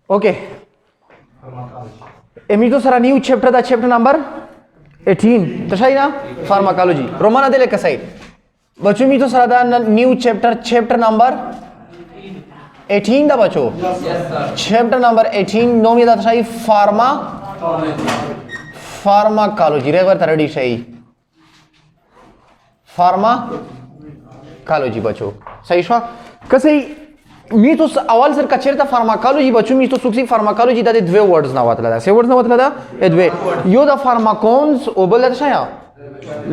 ओके एमितो सरा new chapter दा चैप्टर नंबर 18 तशाई ना फार्माकोलॉजी रोमाना दिले कसाई बच्चों मी तो सरा दा न्यू चैप्टर नंबर 18 दा बच्चों चैप्टर नंबर 18 नोमी दा तशाई फार्माकोलॉजी रेवर तरडी सही फार्माकोलॉजी बच्चों सही शवा कसाई मी तो अवल सर कचेरता फार्माकोलॉजी बच्चों मी तो सुक्सी फार्माकोलॉजी दा द्वे वर्ड्स नावातला दा से वर्ड्स नावातला दा ए द्वे यो दा फार्माकोन्स ओ बलत छया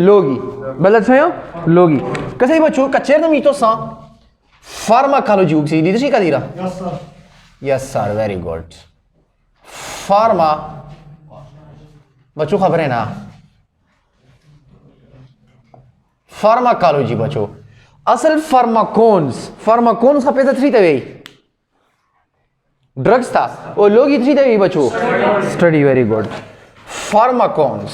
लोगी बलत छया लोगी कसाई बच्चों कचेरता मी तो सा फार्माकोलॉजी उक्सी दीदशी का दीरा yes sir very good pharma बच्चों खबर है ना फार्माकोलॉजी बच्चों असल फार्माकोन्स का पैसा 3 तवे ड्रग्स था और लोग ही 3 तवे बच्चों स्टडी वेरी गुड फार्माकोन्स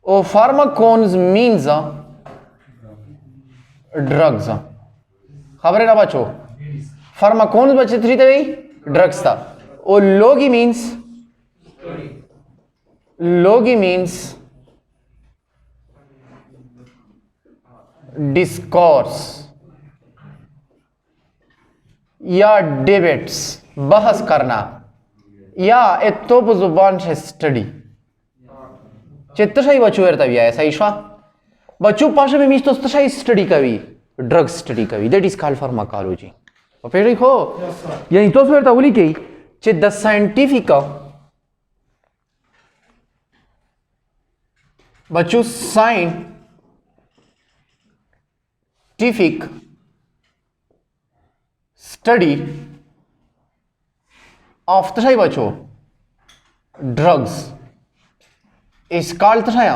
और फार्माकोन्स मीन्स ड्रग्स खबर है ना बच्चों फार्माकोन्स बच्चे 3 तवे ड्रग्स था और लोगी मीन्स डिस्कोर्स या डिबेट्स बहस करना या एतोप जुबान से स्टडी चित्तशाही बच्चों एरतवी है सही शवा बच्चों पाशा में मीन्स तो तशाही स्टडी कवी ड्रग स्टडी कवी दैट इज कॉल्ड फार्माकोलॉजी और फिर देखो यानी तो फिर तवली के चे द साइंटिफिक बच्चों साइंटिफिक स्टडी ऑफ तशाई बच्चों ड्रग्स इज कॉल्ड तशाया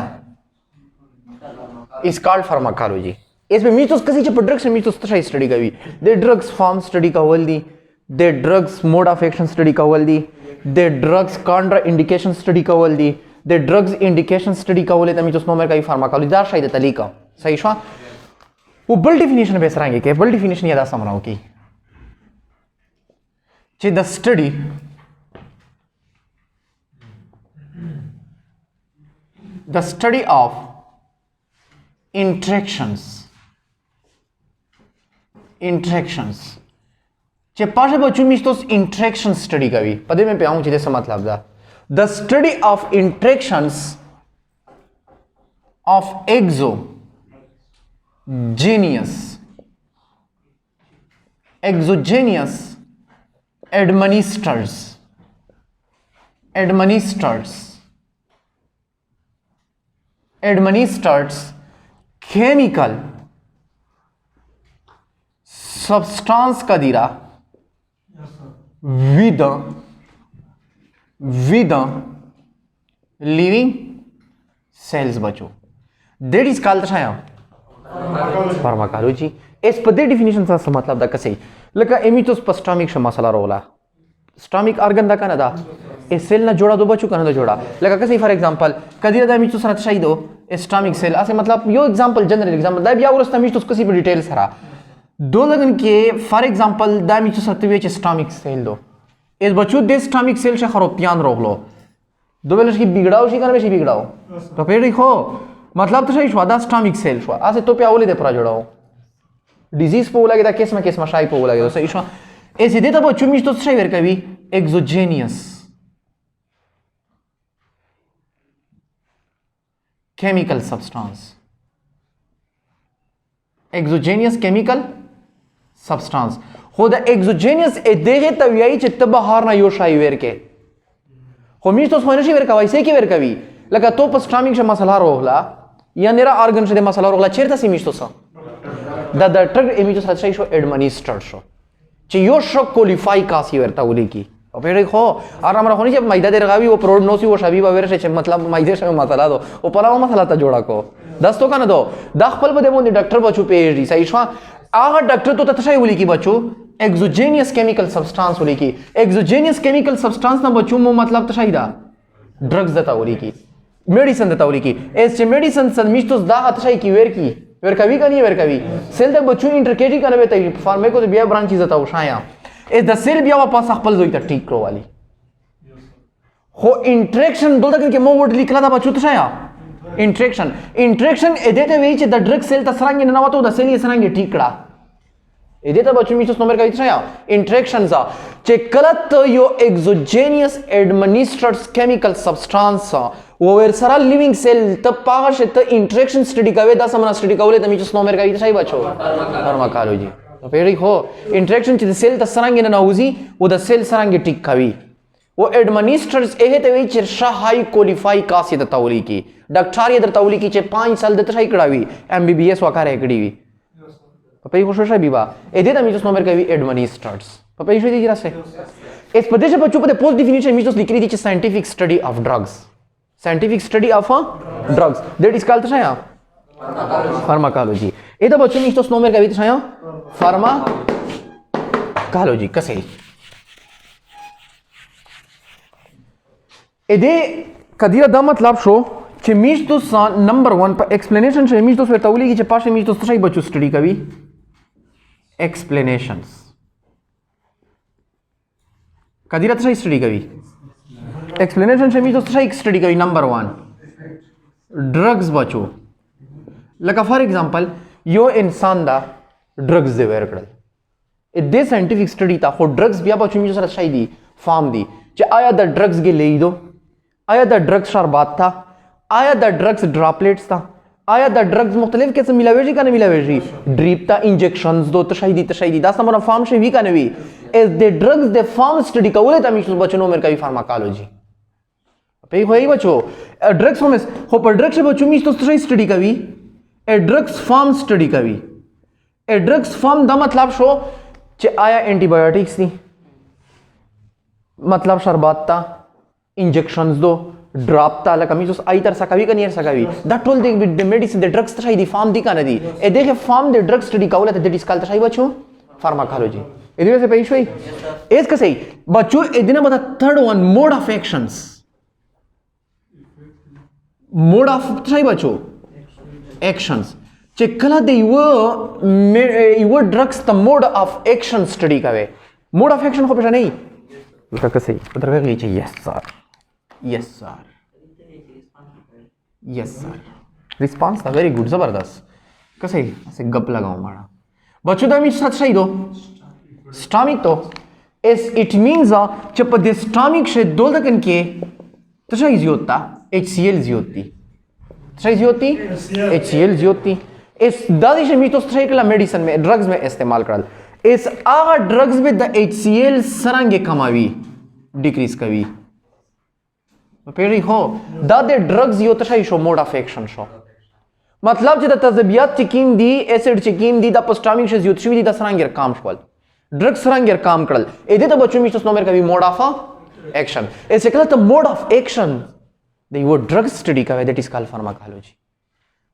इज कॉल्ड फार्माकोलॉजी इसमें मीथोस कसी चे ड्रग्स मीथोस तशाई स्टडी कवी दे ड्रग्स फॉर्म स्टडी का वल्दी दे drugs mode of action study का वल्दी दे ड्रग्स कॉन्ट्रा इंडिकेशन स्टडी का वल्दी दे ड्रग्स इंडिकेशन स्टडी का बोले तमी तो नोमर का फार्माकोलॉजी दार शायद तरीका सही शवा वो बल डेफिनेशन बेस रहेंगे के बल डेफिनेशन याद समझाऊं की चे द स्टडी ऑफ इंटरेक्शंस चे पाशा बच्चों में तो इंटरेक्शन स्टडी कभी पदे में पे आऊं चीजें समझ मतलब दा the study of interactions of exogenous administers chemical substance का दीरा with living cells बच्चों that is called फार्माकोलॉजी इस पदे डेफिनेशन सा मतलब दा कसे लका एमितोस स्टॉमिक श मसला रोला स्टॉमिक ऑर्गन दा कना दा ए सेल ना जोड़ा दो बच्चों कना दा जोड़ा लका कसे फॉर एग्जांपल कदी दा एमितोस ना तशाई दो स्टॉमिक सेल ऐसे मतलब यो एग्जांपल जनरल एग्जांपल दा बिया उरस एमितोस कसी भी डिटेल सरा दो लगन के फॉर एग्जांपल दा एमितोस सत्वे चे स्टॉमिक सेल दो इस बच्चों दे स्टॉमिक सेल से खरोपियान रोकलो दो बेलश की बिगड़ाओ शी करने बिगड़ाओ तो फिर देखो मतलब तो सही स्वादा स्टॉमिक सेल शवा आसे तो प्यावले दे परा जोड़ाओ डिजीज पे लगे दा केस में शाई पे लगे तो सही शवा ऐसे दे तो बच्चों में तो सही वेर कभी एक्सोजेनियस केमिकल सब्सटेंस हो द एक्सोजेनियस ए देहे तवियाई चित्त बहार ना यो शाई वेर के हो मीच तो सोने शी वेर का वैसे की वेर कभी लगा तो स्टॉमिक से मसला रोहला या नेरा ऑर्गन से मसला रोहला चेरता सी मीच तो सा द ड्रग एमिचो सच्चाई शो एडमिनिस्टर्ड शो चे यो शो क्वालिफाई कासी वेरता उली की और फिर देखो और हमारा होनी जब मैदा दे रगावी वो प्रोडनोसी वो शबी बावेर से मतलब मैदे से मसला दो वो पलाव मसला ता जोड़ा को 10 तो का ना दो दाखपल बदे बोंदी डॉक्टर बच्चों पीएचडी सही शवा आगा डॉक्टर तो तथाई उली की बच्चों एक्सोजेनियस केमिकल सब्सटेंस उली की एक्सोजेनियस केमिकल सब्सटेंस ना बच्चों मो मतलब तशाई दा ड्रग्स दता उली की मेडिसिन दता उली की ऐसे मेडिसिन सन मिस्टोस दा तशाई की वेर की ورکوي کني ورکوي سیل د بچو انټرکیجی کنه وته فارمیکو د بیا برانچ عزت او شایا اس د سیل بیا واپس خپل زوی ته ټیک کرو والی خو انټریکشن دلته کې مو ورډ لیکلا دا بچو ته شایا انټریکشن ا دې ته وی چې د ډرګ سیل ته سرنګ نه وته د سیل یې سرنګ ټیک کړه ا دې ته بچو میچوس نمبر کوي شایا انټریکشن ځا چې کله ته یو اگزوجینیس ایڈمنسټرډ کیمیکل سبسټانس و ور سره لیوینګ سیل ته پاغه شته انټریکشن سټډي کوي دا سمونه سټډي کولې ته میچوس نمبر کوي شای بچو فارماکالوجي په پیری هو انټریکشن چې د سیل ته سرنګ نه وځي او د سیل سرنګ ټیک کوي و ایڈمنسټرز هغه ته وی چې شه هاي کوالیفای کاسې د تولی کی ډاکټر یې د تولی کی چې 5 سال د تشای کړاوي ام بي بي اس وکړه کړی وي په پی خوشو شای بیبا ا دې ته میچوس نمبر کوي ایڈمنسټرز په پی شو دي راځه اس په دې په چوپه د پوسټ ډیفینیشن میچوس لیکلي دي چې ساينټیفیک سټډي اف ډرګز scientific study of drugs that is called shaya pharmacology eta bachcho mein istos nomer kavit shaya pharmacology kase ede kadira da matlab sho che mistos number 1 pa explanation she mistos vertauli ki che pashe mistos shai bachcho study kavi explanations kadira shai study kavi explanation से तो सही स्टडी करी नंबर 1 ड्रग्स बचो लका for example यो इंसान दा drugs they were कड़ल ए दे scientific study ता हो ड्रग्स बिया बचो मी सर सही दी फॉर्म दी जे आया द ड्रग्स के ले दो आया द ड्रग्स शरबत था आया द ड्रग्स ड्रॉपलेट्स था आया द ड्रग्स मुख्तलिफ किस्म मिलावेजी का मिलावेजी ड्रीप था इंजेक्शंस दो तशहीदी दा समरा फॉर्म से भी का नवी एज दे ड्रग्स दे फॉर्म स्टडी का बोले ता मी बचो नो मेरे का भी फार्माकोलॉजी पे होई बच्चो ड्रग्स फॉर्म हो पर ड्रग्स बच्चो मी तो सही स्टडी कवी ए ड्रग्स फॉर्म स्टडी कवी ए ड्रग्स फॉर्म दा मतलब शो चे आया एंटीबायोटिक्स दी मतलब शरबत ता इंजेक्शंस दो ड्रॉप ता लका मी तो आई तर सकावी का नहीं सकावी that toll the medicine the drugs सही दी फॉर्म दी का नदी ए देखे फॉर्म द ड्रग्स स्टडी का बोले दैट इज कॉल्ड सही बच्चो फार्माकोलॉजी इधर से पेश हुई एज का सही बच्चो ए दिन बता third one mod of actions mode of try bacho actions checkala de you drugs the mode of action study kave mode of action ko pesha nahi laka ka sahi udhar ka yahi yes sir yes sir yes sir response था very good zabardast ka sahi ऐसे गप लगाऊं मारा बच्चों da mi sat sahi do stomach to as it means chap de stomach she dol dakan ke तशा जियोता HCl जियोती तशा जियोती HCl जियोती इस दादी से मी तो स्ट्राइकला मेडिसिन में ड्रग्स में इस्तेमाल करल इस आगा ड्रग्स में द HCl सरंगे कमावी डिक्रीज कवी पेरी हो दादे ड्रग्स यो तशा show mode of action show मतलब जे द तजबियत चिकिन दी एसिड चिकिन दी द पोस्टामिक से जियोत दी द सरंगे काम शवल ड्रग्स सरंगे काम करल एदे तो बच्चों मी तो नंबर कभी मोड ऑफ एक्शन ऐसे कहता है मोड ऑफ एक्शन द वो ड्रग स्टडी का दैट इज कॉल्ड फार्माकोलॉजी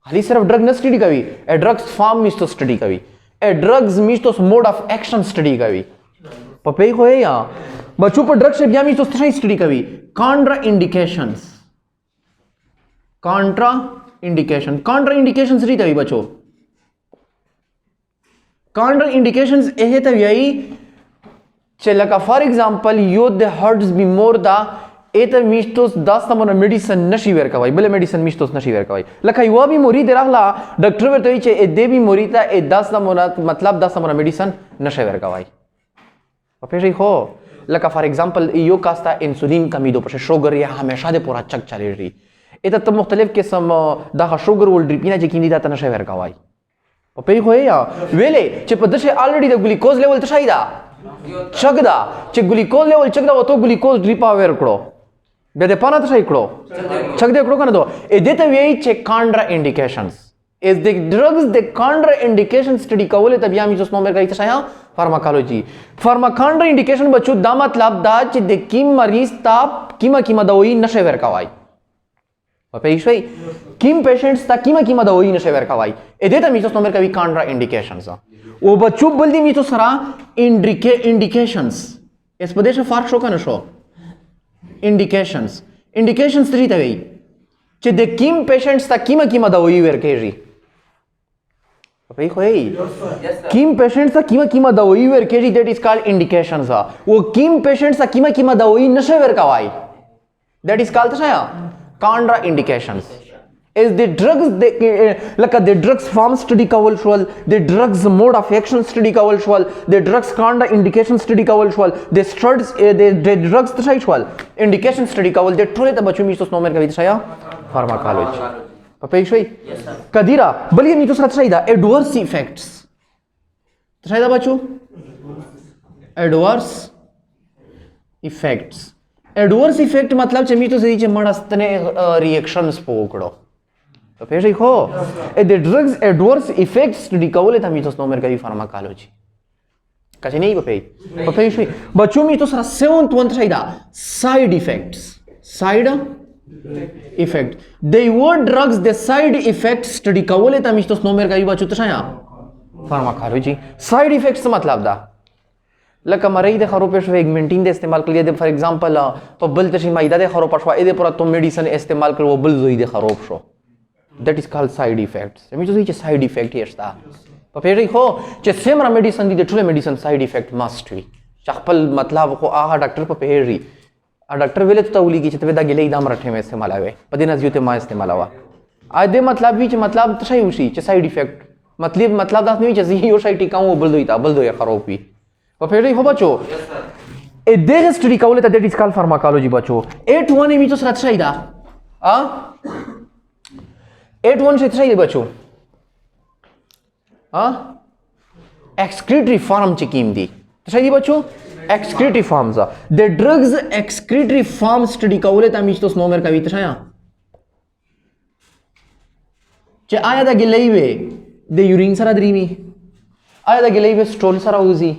खाली सिर्फ ड्रग न स्टडी कवी ए ड्रग्स फॉर्म मिस तो स्टडी कवी ए ड्रग्स मिस तो मोड ऑफ एक्शन स्टडी कवी पपे को है या बच्चों पर ड्रग्स से भी मिस तो स्टडी कवी कॉन्ट्रा इंडिकेशंस री तभी बच्चों कॉन्ट्रा इंडिकेशंस एहे तभी यही चलका फॉर एग्जांपल यो द हर्ट्स बी मोर दा एत मिस्टोस 10 नंबर मेडिसिन नशी वेर कवाई बले मेडिसिन मिस्टोस नशी वेर कवाई लका यो भी मोरी दे रहला डॉक्टर वे तो ये ए दे भी मोरी ता ए 10 नंबर मतलब 10 नंबर मेडिसिन नशे वेर कवाई पेश हो लका फॉर एग्जांपल यो कास्ता इंसुलिन कमी दो पर शुगर या हमेशा दे पूरा चक चले रही एत तो मुख्तलिफ किस्म दा शुगर वोल ड्रिपिना जे किनी दा नशे वेर कवाई पे हो या वेले चे पदशे ऑलरेडी द ग्लूकोज लेवल तो शायदा चगदा चे ग्लूकोज लेवल चगदा वो तो ग्लूकोज ड्रिपा वेर करो बेदे पाना तो सही करो चगदे करो कन दो ए देते वे चे Contra indications is the drugs the Contra indication study का बोले तब यामी जो नंबर का इतना शाया फार्माकोलॉजी फार्माकॉन्ट्रा इंडिकेशन बच्चों दा मतलब दा चे द किम मरीज ता कीमा दवाई नशे वेर कवाई पेशवे किम पेशेंट्स ता कीमा दवाई नशे वेर कवाई ए देते मी जो नंबर का भी कॉन्ट्रा इंडिकेशंस वो बच्चों बल्दी मी तो सरा इंडिकेशंस इस प्रदेश में फार्क शो का नशो इंडिकेशंस री तवे चे द किम पेशेंट्स ता कीमा दवाई वेर केजी भाई खोई कीम पेशेंट सा कीमा दवाई वेर केजी दैट इज कॉल्ड इंडिकेशन सा वो कीम पेशेंट सा कीमा दवाई नशे वेर कवाई दैट इज कॉल्ड तशा contraindications is the drugs like the drugs form study kawal shwal the drugs mode of action study kawal shwal the drugs contra indication study kawal shwal the studies the drugs tshai shwal indication study kawal the tole ta bachu mi to nomer ka vitshaya pharmacology papay shoi kadira bali mi to srat shai da adverse effects tshai da bachu adverse effect मतलब चमी तो सही चे मडस्तने reactions पोकड़ो तो फिर देखो the drugs adverse effects study कवले था मिथोस नोमर का भी फार्माकोलॉजी कचे नहीं बपे शुई बच्चों में तो सारा सेवंथ वन था side effect they were drugs the side effects study कवले था मिथोस नोमर का भी बच्चों तो शाया फार्माकोलॉजी side effects मतलब दा लका मरई दे खरो पेश एक मेंटेन दे इस्तेमाल कर लिया दे फॉर एग्जांपल तो बल तशी माइदा दे खरो पशवा ए दे पूरा तो मेडिसिन इस्तेमाल कर वो बल जोई दे खरो शो that is called side effects मी जो ये साइड इफेक्ट हियरता तो फिर हो जे सेमरा मेडिसिन दी दे टुले medicine side effect must be चखपल मतलब को आहा डॉक्टर पे पेरी आ डॉक्टर वेले तो उली की चतवे दा गेले इदाम रठे में इस्तेमाल आवे पदिना जियोते मा इस्तेमाल आवा आ दे मतलब भी मतलब तशई उसी चे साइड इफेक्ट मतलब दास नहीं चे यो साइड टिकाऊ बल दोया खरो पी तो फिर हो बच्चो ए देह स्टडी कवले ता दैट इज कॉल्ड फार्माकोलॉजी बच्चो 8-1 मी तो सरा छाइदा आ 8-1 से छाइदे बच्चो आ एक्सक्रीटरी फॉर्म चिकीम दी तो छाइदे बच्चो excretory forms the drugs excretory form study कवले ता मी तो स्नोमर का भी छाया चे आया दा गिलेवे द यूरिन सरा द्रीमी आया दा गिलेवे स्टोल सरा उजी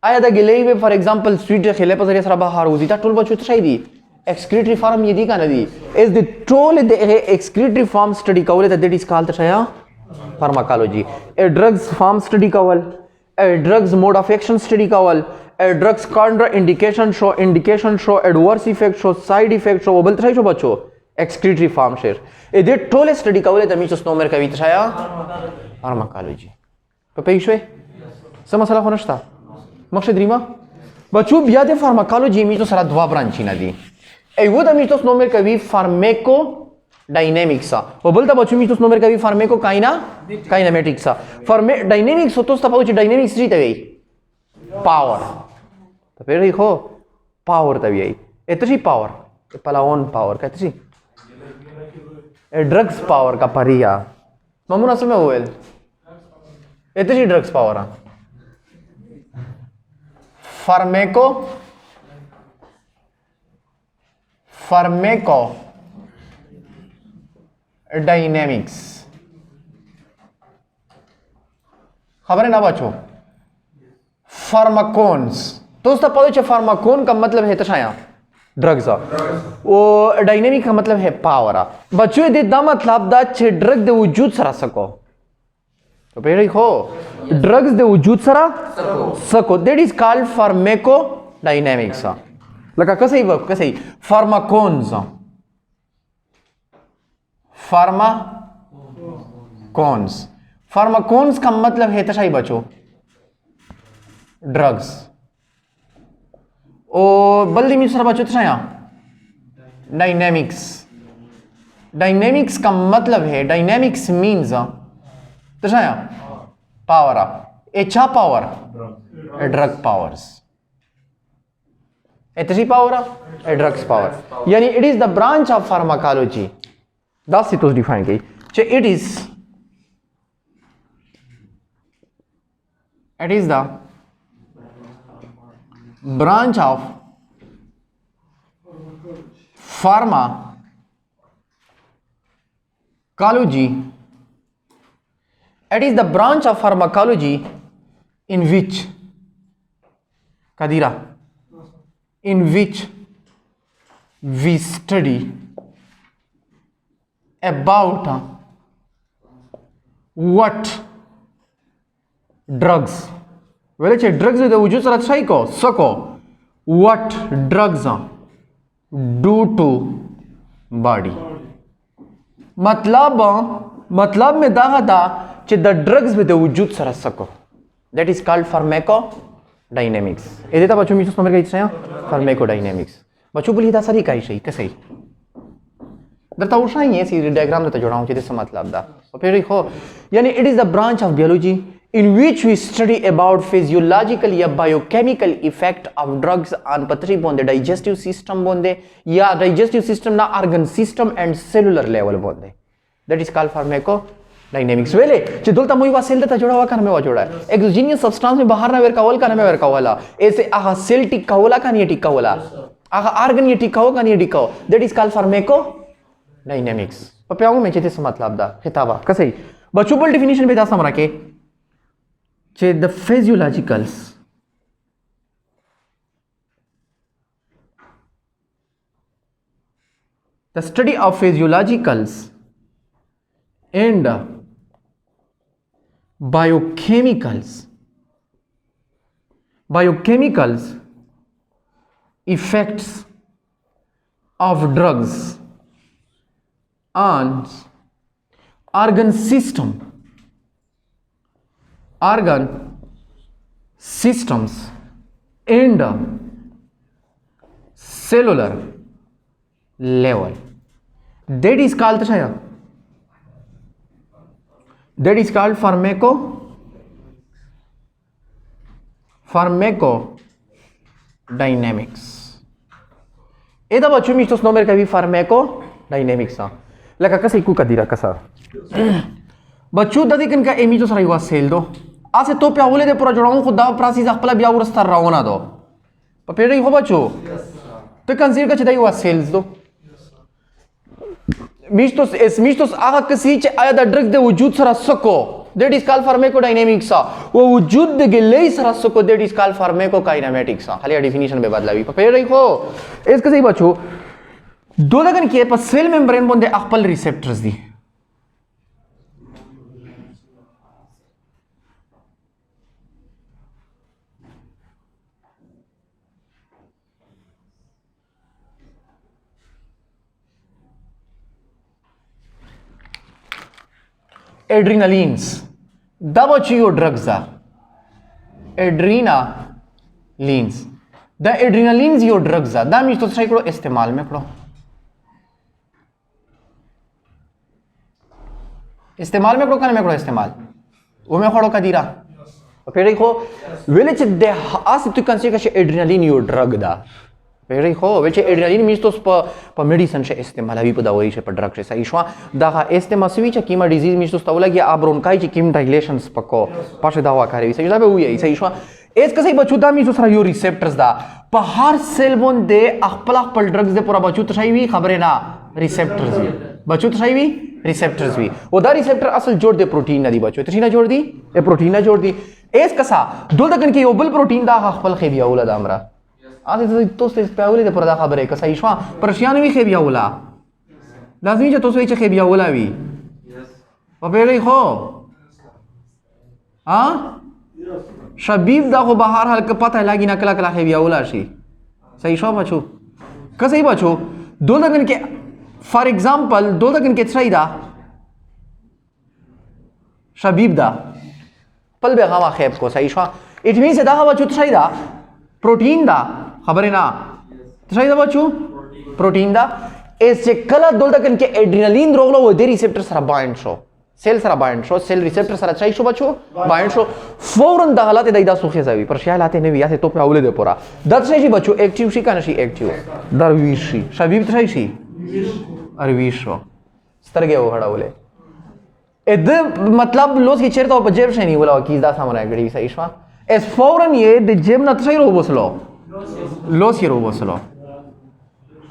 आया दा गिलेवे फॉर एग्जांपल स्वीट खेले पर सरा बाहर उजी ता टोल बच्चो छाई दी एक्सक्रीटरी फॉर्म ये दी का नदी इज द टोल द एक्सक्रीटरी फॉर्म स्टडी कवले दैट इज कॉल्ड छाया फार्माकोलॉजी ए ड्रग्स फॉर्म स्टडी कवल ए drugs mode of action study कवल ए ड्रग्स काउंटर इंडिकेशन शो एडवर्स इफेक्ट शो साइड इफेक्ट शो बोलते छाई शो बच्चो एक्सक्रीटरी फॉर्म शेर ए दे टोल स्टडी कवले द मी तो स्नोमर का भी छाया फार्माकोलॉजी तो पेशवे सब मसला होनस्ता मकसद रीमा बच्चों बिया दे फार्माकोलॉजी में तो सारा दवा ब्रांच ना दी ए वो द मिथोस नोमर कभी फार्मेको डायनेमिक्स वो बोलता बच्चों मिथोस नोमर कभी फार्मेको काइनेमेटिक्स फार्मे डायनेमिक्स होतोस ता पाउच डायनेमिक्स जी तवे पावर तो फिर देखो पावर तवे एतशी पावर पलावन पावर कहते ए ड्रग्स पावर का परिया ममुना समय होएल एतशी ड्रग्स पावर फार्मेको डायनेमिक्स खबर है ना बच्चों फार्माकोन्स दोस्तों पता फार्माकोन का मतलब है तशाया ड्रग्स वो डायनेमिक का मतलब है पावर बच्चों दे दा मतलब दा छे ड्रग दे वजूद सरा सको तो फिर देखो ड्रग्स दे वजूद सरा सको that is called pharmaco dynamics लगा कसई वर्क कसई फार्माकोन्स फार्माकोन्स का मतलब है तशाई बच्चों ड्रग्स ओ बल्दी मिश्रा बच्चों तशाया डायनेमिक्स का मतलब है डायनेमिक्स मीन्स तशाया पावर एचा पावर ड्रग पावर्स एतशी पावर ड्रग्स पावर यानी it is the branch of pharmacology that's it was defined so it is the branch of pharmacology it is the branch of pharmacology in which Kadira in which we study about what drugs well drugs the wujud sara psycho sako what drugs do to body मतलब में दागा था چې د ډرګز به د وجود سره سکو that is called pharmacodynamics اې دې ته بچو میچو نمبر کې څه pharmacodynamics بچو بلی دا سری کای شي کسي درته وښایم یې سی ډایګرام ته جوړاو چې څه مطلب ده په پیری خو یعنی it is the branch of biology in which we study about physiological या biochemical effect of drugs on patri bonde digestive system bonde या digestive system na organ system and cellular level bonde that is called pharmacodynamics वेले چې دلته مو یو سیل ته جوړاوه کنه مې وا جوړا exogenous substance में बाहर ना वर कावल کنه مې ور कावला ऐसे आहा सेल टिकावला का नहीं टिकावला आहा organ ये टिकाव का नहीं टिकाव that is called pharmacodynamics په پیاو مې چې څه مطلب ده خطابه کسي بچو بل ډیفینیشن به دا سم راکې چې the physiologicals the study of physiologicals and biochemicals effects of drugs on organ systems and cellular level that is called pharmacodynamics एदा बच्चों मी तो नंबर कभी pharmacodynamics लका कसे को कदीरा कसा बच्चों ददी कन का एमी तो सराई वा सेल दो आसे तो प्यावले दे पूरा जोड़ाऊं खुदा प्रासिस अखपला बिया उरस्ता रावना दो पेड़े हो बच्चों तो कंसीडर का चदाई वा सेल्स दो मिस्टोस आहा कसी च आया द ड्रग दे वजूद सरा सको that is called pharmacodynamics वो वजूद दे गले सरा सको that is called pharmacokinetics खाली डेफिनेशन में बदलावी पेड़े हो इसका सही बच्चों दो लगन के पर सेल मेम्ब्रेन बोंदे अखपल रिसेप्टर्स दी adrenalines da bachio drugs are adrenalines the adrenalines your drugs are da means to try karo istemal mein karo इस्तेमाल में करो में इस्तेमाल वो में खड़ो कदीरा फिर देखो विलेज दे आस तू कंसीडर के एड्रेनालिन यो ड्रग दा फिर देखो वेचे एड्रेनालिन मींस तो प मेडिसिन से इस्तेमाल अभी पदावई से प ड्रग से सही शवा दा इस्तेमाल स्वी च कीमा डिजीज मींस तो तवला कि आप ब्रोंकाई च कीम डायलेशंस पको पाशे दावा करे सही जाबे हुई सही शवा एस कसे बचुदा मींस तो सरा यो रिसेप्टर्स दा प हर सेल बोन दे अखपला पल ड्रग्स दे पूरा बचुत सही भी खबरे ना रिसेप्टर्स भी बचुत सही भी रिसेप्टर्स भी ओदा रिसेप्टर असल जोड़ दे प्रोटीन ना दी बचो तशीना जोड़ दी ए प्रोटीन ना जोड़ दी एस कसा दुल तकन के ओबल प्रोटीन दा खपल खबिया उला दामरा आते तो से पावले दे परदा खबर है कसा इशवा परशियान भी खबिया उला लाजमी जे तो से खबिया उला भी पपेरे हो हां शबीब दा को बाहर हल्का पता लगी ना कला कला खबिया उला शी सही शो बचो कसा ही बचो दुल तकन के फॉर एग्जाम्पल दो तक इनके सही शबीब दा पल बेगामा खैब को सही शवा इट मीन से दा हवा चुत सही प्रोटीन दा खबर है ना सही बचू प्रोटीन दा ऐसे कला दो तक इनके एड्रेनालिन रोगलो वो दे रिसेप्टर सरा बाइंड शो सेल सरा बाइंड शो सेल रिसेप्टर सरा सही शो बचो बाइंड शो फौरन दा हालात दा सुखे जावी पर शायद आते ने विया से तो पे औले दे पूरा दर सही बचो एक्टिव शी का नशी एक्टिव दरवीशी शबीब सही शी अरवीशो स्तरगे वो खड़ा बोले इध मतलब लोस की चेर तो बजेब से नहीं बोला कि दा सामने गड़ी सही शवा एस फौरन ये द जेब ना सही रो बसलो लोस ये रो बसलो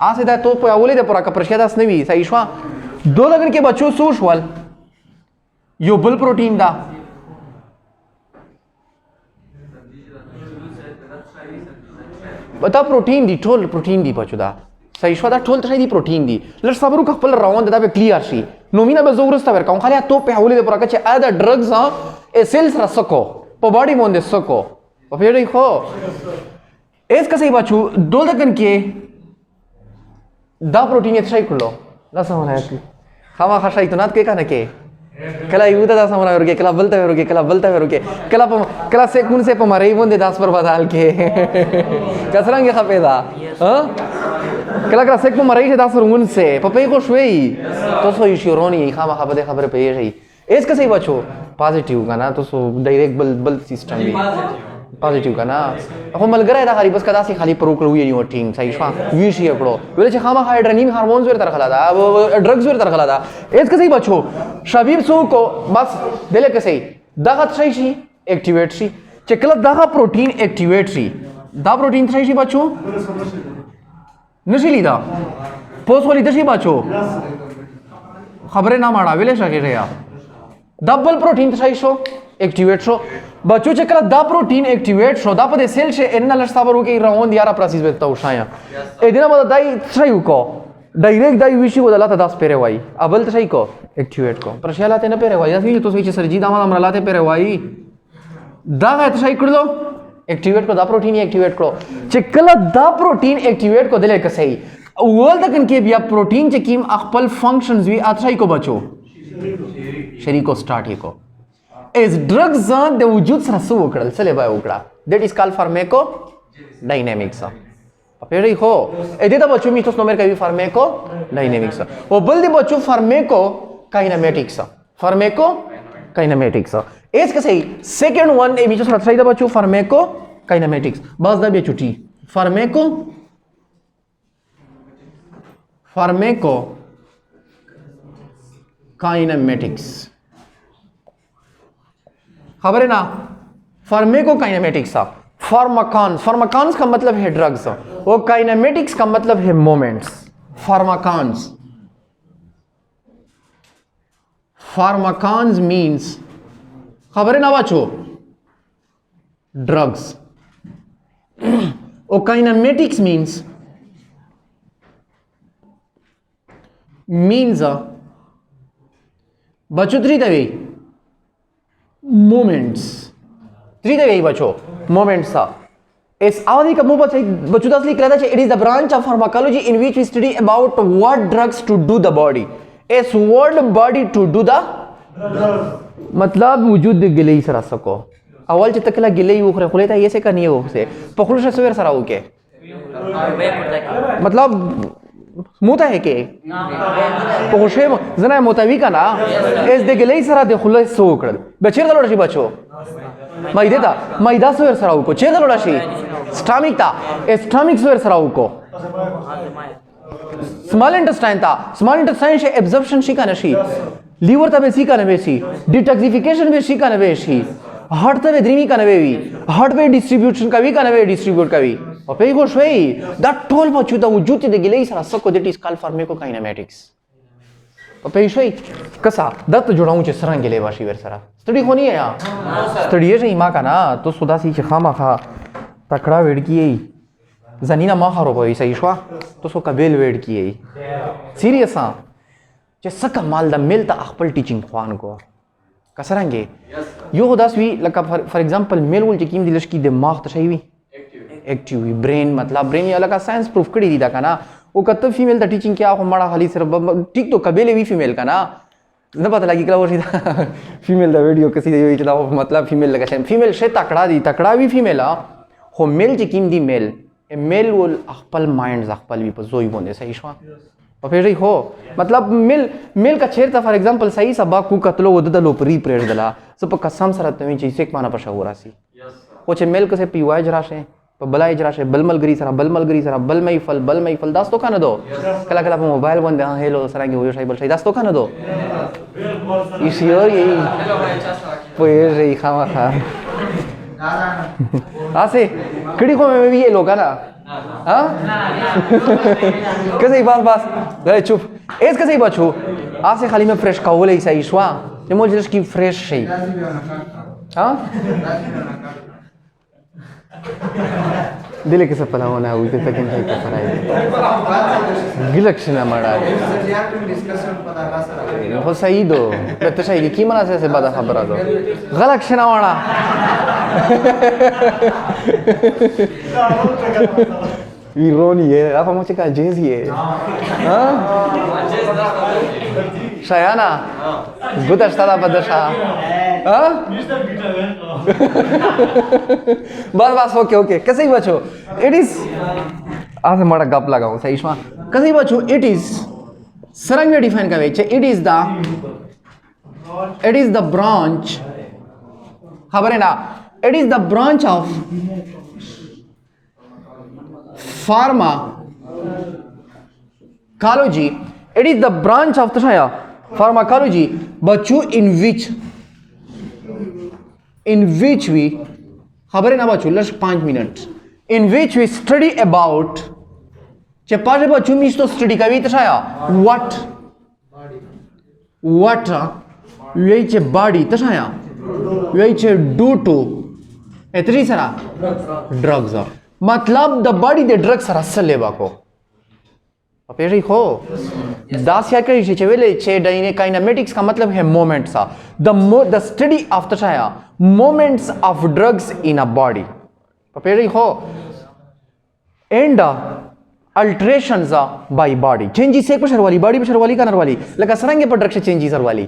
आसे दा तो पे बोले दे पूरा का प्रशेदास नहीं सही शवा दो लगन के बच्चों सोशल यो बल प्रोटीन दा बता प्रोटीन दी टोल प्रोटीन दी बच्चों दा सही शवा दा टोल तरी दी प्रोटीन दी लर सबरू का पल राउंड दा पे क्लियर शी नोमिना बे जोरस्ता वर का खाली तो पे हवले दे पूरा कचे आदा ड्रग्स ए सेल्स र सको प बॉडी मोंदे सको प फेर देखो एस का सही बच्चों दो लगन के दा प्रोटीन ये सही कुलो दा समझ आया कि खामा खशाई तो नात के का न के کله یو ته داسې مرا ورکې کله بل ته ورکې کله بل ته ورکې کله سیکون سے په مری باندې داس پر بدل کې کسرنګ خپې دا کله سیک په مری سے داس ورون سے په پې کو شوي تو سو شورونی خامہ خبره پې شي اس کا صحیح بچو پازیټیو کنه تو سو ډایرکټ بل سیستم وی پازیټیو کنه خو ملګری دا غریب بس کدا سي خالی پرو کړو یو ټیم صحیح شو وی شي پړو ول چې خامہ هایډرنیم هارمونز ور تر خلا دا ډرگز ور تر خلا دا اس کا صحیح بچو شبیب سو کو بس دله کې صحیح دغه صحیح شي اکټیویټ شي چې کله دغه پروتین اکټیویټ شي دا پروتین صحیح شي بچو نشي لیدا پوس ولې د شي بچو خبره نه ماړه ویلې شګه یا دبل پروتین صحیح شو اکټیویټ شو بچو چې کله دا پروتین اکټیویټ شو دا په سیل شه ان لږ صبر وکي روان دی یاره پروسیس به تا وشایا ا دینه مده دای صحیح کو ډایرکټ دای ویشي ودلاته 10 پیره وای ابل صحیح کو اکټیویټ کو پر شالاته نه پیره وای دا وی تو چې سرجی دا امرلاته پیره وای دا غته صحیح کړلو اکټیویټ کو دا پروتین اکټیویټ کړو چې کله دا پروتین اکټیویټ کو دلې کسي اول تکن کې بیا پروتین چې کیم خپل فنکشنز وی اته کو بچو شریکو سٹارٹ ہی کو اس ڈرگز ځان د وجود سره سو وکړل څه لبا وکړه دیٹ از کال فارمیکو ډاینامکس په پیری خو ا دې ته بچو می تاسو نمبر کوي فارمیکو ډاینامکس او بل دی بچو فارمیکو کاینمیټکس فارمیکو کاینمیټکس اس کا صحیح سیکنڈ ون ای می تاسو راځي دا بچو فارمیکو کاینمیټکس بس دا بیا چټي فارمیکو काइनेमेटिक्स खबर है ना फार्मेको काइनेमेटिक्स फार्माकॉन्स का मतलब है ड्रग्स वो काइनेमेटिक्स का मतलब है मोमेंट्स फार्माकॉन्स मींस खबर है ना बच्चों ड्रग्स वो काइनेमेटिक्स मींस बच्चों थ्री द वे मोमेंट्स बच्चों मोमेंट्स इस आवधि का मुंह बच्चों दस लिख रहा था it is the branch of pharmacology in which we study about what drugs to do the body is word body to do the मतलब वजूद गिले सरा सको अवल च तकला गिले उखरे खुले था ये से करनी हो से पखुल सवेर सरा के मतलब موته کې په خوشم زنه متوی کنا اس د ګلې سره د خلص سو کړل بچیر دلوړ شي بچو مایدا سو سره وکړو چې دلوړ شي سټامیک سو سره وکړو स्मॉल इंटेस्टाइन शे एब्जॉर्प्शन शी का नशी लीवर तबे सी का नवे सी डिटॉक्सिफिकेशन में शी का नवे शी हार्ट तबे द्रीमी का नवे वी हार्ट पे डिस्ट्रीब्यूशन का वी का नवे डिस्ट्रीब्यूट का वी और पे गोश वे दैट टोल बचू द वजूद दे गिले सरा सको दैट इज कॉल्ड फार्माकोकाइनेमेटिक्स और पे शोई कसा दत्त जोड़ाऊं चे सरंग गिले वाशी वर सरा स्टडी होनी है या स्टडी है मा का ना तो सुदा सी खामा खा तकड़ा वेड़की है زنینا ما خرابوي صحیح شو تو سو قبل ویډ کیي سیریس چې سکه مال د مل ته خپل ټیچینګ خوان کو کسرانګي یو داس وی لکه فار ایگزامپل مل ول چې کیم د لشکې دماغ ته شي وي اکټیو وی برین مطلب برین یا لکه ساينس پروف کړی دی دا کنه او کته فیمیل ته ټیچینګ کیا خو مړه خالي سره ټیک تو قبل وی فیمیل کنه نه پته لګی کله ورشي فیمیل دا ویډیو کسي دی چې دا مطلب فیمیل لکه فیمیل شي تکړه دی تکړه وی فیمیل خو میل چې کیم دی میل میل ول خپل مایند خپل وی په زوی باندې صحیح شو په پیری هو مطلب میل کا چیرته فار ایگزامپل صحیح سبا کو کتلو ود د لوپری پرېړ دلا سپ قسم سره تمي چې سیک معنا پښه وراسي او چې میل کسه پیوای جراشه په بلای جراشه بلملګری سره بل مې فل داس تو کنه دو کلا کلا په موبایل باندې هلو سره کې ویو شای بل شای داس تو کنه دو ایشیور یې پیری خامخا آسے کڑی کو میں بھی یہ لوگ نا ہاں کسے بس گئے چپ ایس کسے بچو آسے خالی میں فریش کاولے ایسا ایشوا یہ مجلس کی فریش شئی ہاں دلے کسے پلا ہونا ہے ہوئی تکن شئی کسر آئی گلکشنہ مڑا ہے ہو صحیح دو بیتا شئی کی منا سے بادا خبرہ دو غلکشنہ مڑا Ironi ye, apa macam kan jazz ye? Shayana, guta stada badasha. बस ओके कैसे ही बचो इट इज आज मैं गप लगाऊं सही में कैसे ही बचो इट इज सरंग में डिफाइन कर इट इज द ब्रांच खबर है ना it is the branch of pharmacology it is the branch of तशाया फार्माकोलॉजी बच्चों in which we खबर है ना बच्चों लश 5 minute in which we study about चे पाजे बच्चों मीच तो स्टडी का भी तशाया what ये चे body तशाया ये चे do to इतनी सारा drugs मतलब the body the drugs सारा सले बाको अपेरी हो दास या करी चे वेले चे डाइने काइनेमेटिक्स का मतलब है मोमेंट सा द स्टडी ऑफ तशाया moments of drugs in a body अपेरी हो and alterations by body changes एक पशर वाली बॉडी पशर वाली कनर वाली लगा सरंगे पर ड्रग्स चेंजेस वाली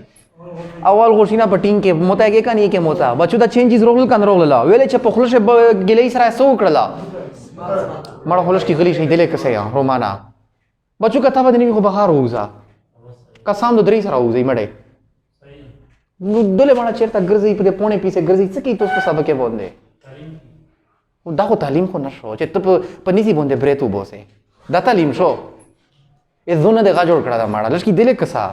अवल गोशिना पटिंग के मोता के का नहीं के मोता बचुदा चेंजेस रोल कन रोलला वेले चे पखलश गिले सरा सो उकड़ला मड़ा होलश की गली से दिले कसे या रोमाना बच्चों का ताबा दिन को बहार होगा का साम दो दरी सरा होगा मड़े दोले बड़ा चेरता गर्जी पे पौने पीछे गर्जी सकी तो उसको सब के बोंदे वो दाखो तालीम को नशो चे तो पनीसी बोंदे ब्रेतु बोसे दा तालीम शो ये जोन दे गाजोड़ कड़ा दा माड़ा लड़की दिले कसा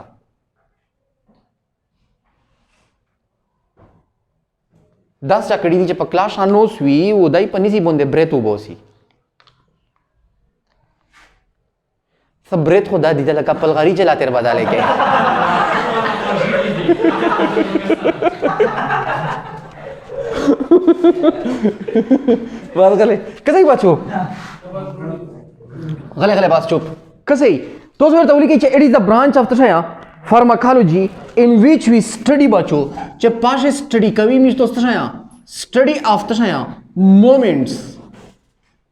दास चकड़ी दी चे पक्लाश आनो स्वी वो दाई पनीसी बोंदे ब्रेतु बोसी सब ब्रेथ हो दादी जला कपल गाड़ी चलाते बदा लेके बात गले कैसे ही बचो गले बात चुप कैसे ही तो उसमें तौली की it is the branch of तशाया pharmacology in which we study बचो चे पाशे स्टडी कभी मिस तो तशाया स्टडी ऑफ तशाया मोमेंट्स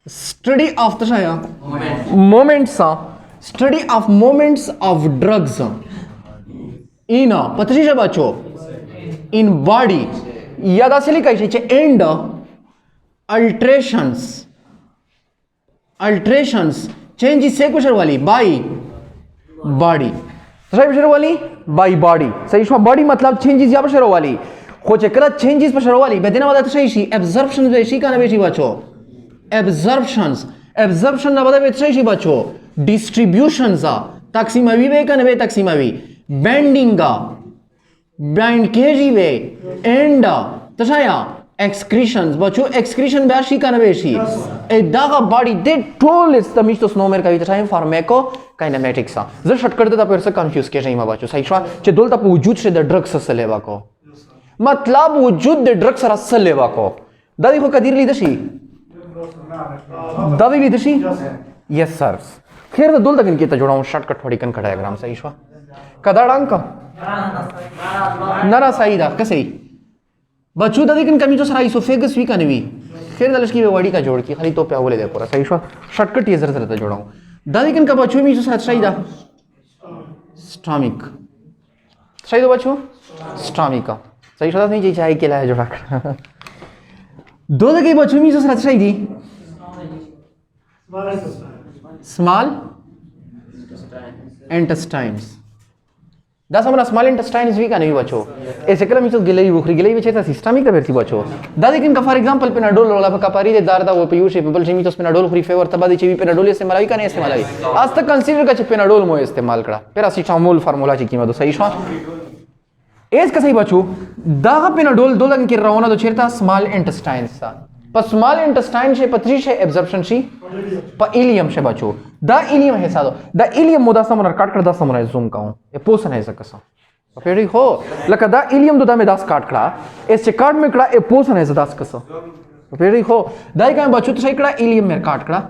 स्टडी ऑफ तशाया moments study of moments of drugs in a पत्रिशा बच्चो in body याद असेल काय छे and alterations changes से कुछ वाली by body सही बशर वाली by body सही शो body मतलब changes या बशर वाली खोचे कला changes बशर वाली बेदिना वाला सही शी absorption वेशी का नवेशी बच्चो absorption ना बता सही शी बच्चो डिस्ट्रीब्यूशन सा तकसीमावी वे का नवे तकसीमावी बैंडिंग का बैंड के जी वे एंड तशाया एक्सक्रीशंस बच्चों एक्सक्रीशन बैशी का नवे शी ए दागा बॉडी दे टोल इस तमिश तो स्नोमेर का तशाया फार्मेको काइनेमेटिक्स सा जर शट कर देता फिर से कंफ्यूज के जाई मा बच्चों सही शवा चे दोलता वजूद से द ड्रग्स से लेवा को मतलब वजूद द ड्रग्स से लेवा को दादी को कदीर ली दशी दादी ली दशी यस सर खैर तो दुल तक इनकी जोड़ा हूँ शॉर्टकट थोड़ी कन खड़ा ग्राम सही शवा कदाड़ांक नरा सही दा कैसे बच्चों दादी किन कमी तो सराई सोफेगस वी कनवी खैर दलश की वाड़ी का जोड़ की खाली तो पे बोले दे पूरा सही शवा शॉर्टकट ये जरा जरा जोड़ा हूँ दादी किन का बच्चों में जो सही दा स्टॉमिक सही दो बच्चों स्टॉमिक का सही शवा नहीं चाहिए चाहे केला है जोड़ा दो दके बच्चों में जो सही दी small intestines दास हमारा small intestines भी का नहीं बच्चों ऐसे कलम इस गिलई बुखरी गिलई बचे था सिस्टमिक का थी बच्चों दादी किन का फॉर एग्जांपल पेनाडोल वाला कपारी दे दार दा वो पीयूष पीपल चिमी तो पेनाडोल फ्री फेवर तबादी चिवी पेनाडोल इस्तेमाल का नहीं इस्तेमाल आज तक कंसीडर का पेनाडोल मो इस्तेमाल करा पैरासिटामोल फार्मूला ची कीमत सही शवा एज का सही बच्चों दागा पेनाडोल दो लगन के रवाना तो छेरता स्मॉल इंटेस्टाइन्स सा पर स्मॉल इंटेस्टाइन से पत्री से एब्जॉर्प्शन शी पर इलियम से बचो द इलियम है सादो द इलियम मोदा समन काट कर द समन जूम काऊं ये पोषण है सकसा फेरी हो लका द इलियम दो द में दास काट कड़ा इस काट में कड़ा ए पोषण है दास कसा फेरी हो दाई का बचो तो सही कड़ा इलियम में काट कड़ा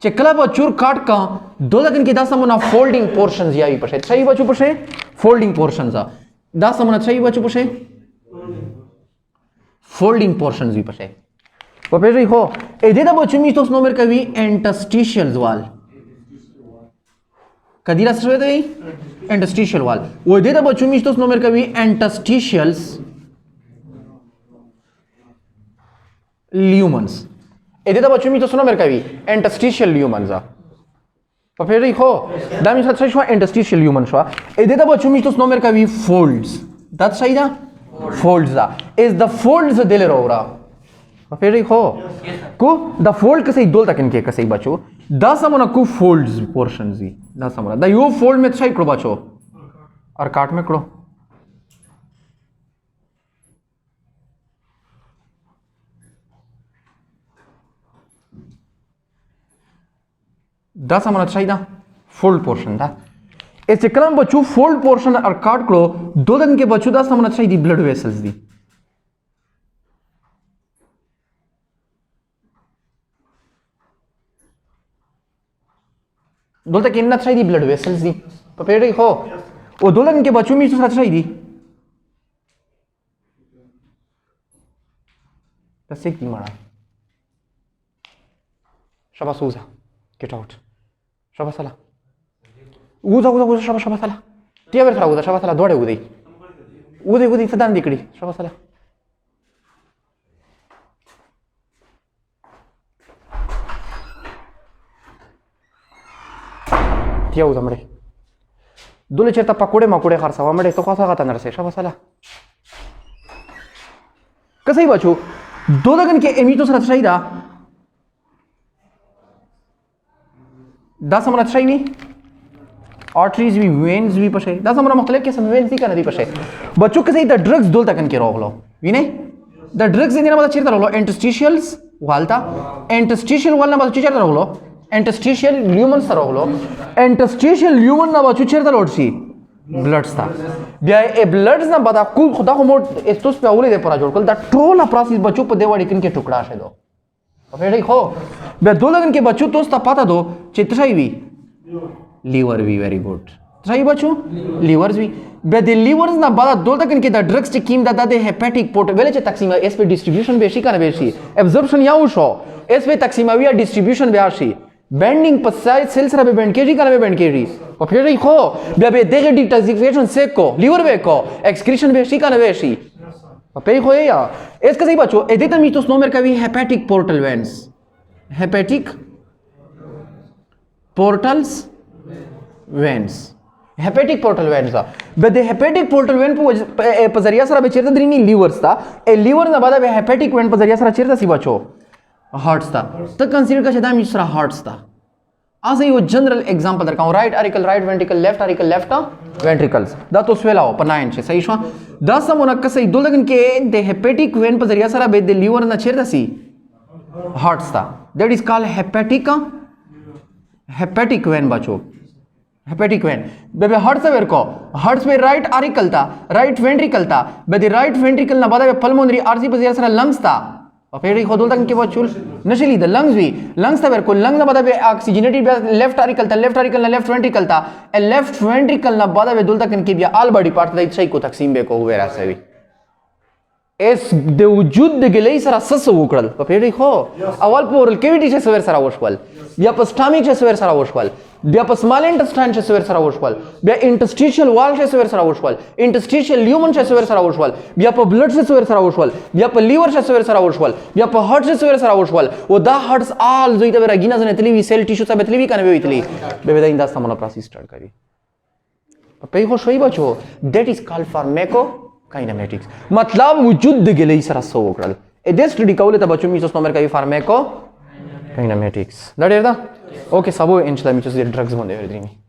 चेकला बचूर काट का दो लगन के दास समन फोल्डिंग पोर्शंस याई पछे सही बचो पछे फोल्डिंग पोर्शंस दास समन सही बचो पछे फोल्डिंग पोर्शंस भी पछे په پیژې خو ا دې د بچو میستوس نومر کوي انټرسټیشیلز وال کدی را سره دی انټرسټیشیل وال و دې د بچو میستوس نومر کوي انټرسټیشیلز لیومنز ا دې د بچو میستوس نومر کوي انټرسټیشیل لیومنز په پیژې خو دا می څه شو انټرسټیشیل لیومن شو ا دې د بچو میستوس نومر کوي فولډز دا څه دا فولډز دا از د فولډز دل راورا پیری خو کو د فولډ کسې دول تک انکه کسې بچو دا سمونه کو فولډز پورشنز دي دا سمونه دا یو فولډ میں څه کړو بچو اور کاټ میں کړو دا سمونه څه دا فولډ پورشن دا اس کلام بچو فولډ پورشن اور کاټ کړو دو دن کې بچو دا سمونه څه دي بلډ ویسلز دي دولته کې نه څه دي بلډ ویسلز دي په پیړې خو او دولته کې بچو می څه څه دي تاسو کې مړه شابه سوزا get out شابه سلا وځه شابه سلا تی ور سره وځه شابه سلا دوړې ودی څه دان دکړي شابه سلا تیاو زمړې دوله چېرته پکوړې مکوړې خرڅوه مړې ته خو هغه ته نه رسې ښه مسله که صحیح بچو دو دګن کې امیتو سره صحیح ده دا سمره صحیح وي آرټریز وي وینز وي پښې دا سمره مختلف قسم وینز دي کنه دي پښې بچو که صحیح د ډرګز دول تکن کې راغلو وینئ د ډرګز نه مطلب چیرته راغلو انټرسټیشیلز والتا انټرسټیشیل وال نه مطلب چیرته راغلو انټرسټیشیل لیومن سره راغلو انټرسټیشیل لیومن نه بچو چیرته لوټ شي بلډز ته بیا ای بلډز نه بعد کو خدا خو موټ استوس په اولې د پورا جوړ کول دا ټول پروسس بچو په دیوړی کین کې ټوکړه شه دو په دې خو بیا دولګن کې بچو توس ته پاته دو چې تشای وی لیور وی ویری ګډ تشای بچو لیورز وی بیا د لیورز نه بعد دولګن کې د ډرګز چې کیم د هپاټیک پورټ ویل چې تقسیم اس په ډیسټریبیوشن به شي کنه به شي ابزورپشن یاو شو اس په تقسیموي ډیسټریبیوشن به شي بینډینګ په سایز سیل سره به بینډ کېږي کنه به بینډ کېږي په پیړې خو بیا به دغه ډیټازیفیکیشن سیکو لیور به کو ایکسکریشن به شي کنه به شي په پیړې خو یا اس کا صحیح بچو ادې ته میتوس نومر کوي هپاټیک پورټل وینز هپاټیک پورټلز وینز هپاټیک پورټل وینز به د هپاټیک پورټل وین په ذریعہ سره به چیرته درینی لیورز تا ا لیور نه بعد به هپاټیک وین په ذریعہ سره چیرته سی بچو هارټس تا ته کنسیډر کا چې دا می سره هارټس تا اسه یو جنرال एग्जांपल درکاو رائټ اریکل رائټ وینټریکل لیفټ اریکل لیفټ وینټریکلز دا تو سویلاو په 9 چې صحیح شو دا سمونه کسې دولګن کې د هپاټیک وین په ذریعہ سره به د لیور نه چیرته سی هارټس تا دیٹ از کال هپاټیک وین بچو هپاټیک وین به هارټس ورکو هارټس میں رائٹ اریکل تا رائٹ وینټریکل تا به د رائٹ وینټریکل نه بعد پلمونری ارزی په ذریعہ سره لنګز تا په پیړې خو دولته کې بچول نشلی د لنګز وی لنګز ته ورکو لنګز نه بعد به اکسیجنیټی بیا لیفټ اریکل تا لیفټ اریکل نه لیفټ وینټریکل تا لیفټ وینټریکل نه بعد به دولته کې بیا آل باډي پارت دای شي کو تقسیم به کو ویرا سوي اس د وجود د ګلې سره سس وکړل په پیړې خو اول په اورل کیویټی چې سویر سره وشول بیا په سټامیک چې سویر سره وشول بیا په سمال انټسټاین چې سویر سره وشول بیا انټرسټیشیل وال چې سویر سره وشول انټرسټیشیل لیومن چې سویر سره وشول بیا په بلډ چې سویر سره وشول بیا په لیور چې سویر سره وشول بیا په هارت چې سویر سره وشول او دا هارتس آل زوی ته راګینا زنه تلی وی سیل ټیشو ته بتلی وی کنه وی تلی به دا انده سمونه پروسس سٹارټ کوي په خو شوي بچو دیٹ از کال فارمیکو کاینمیټکس مطلب وجود د ګلې سره سو وکړل ا دې سټډي کوله ته بچو میسوس نمبر کوي فارمیکو کاینمیټکس دا ډیر دا اوکې سبو ان شاء الله میچو ډرګز باندې ورځي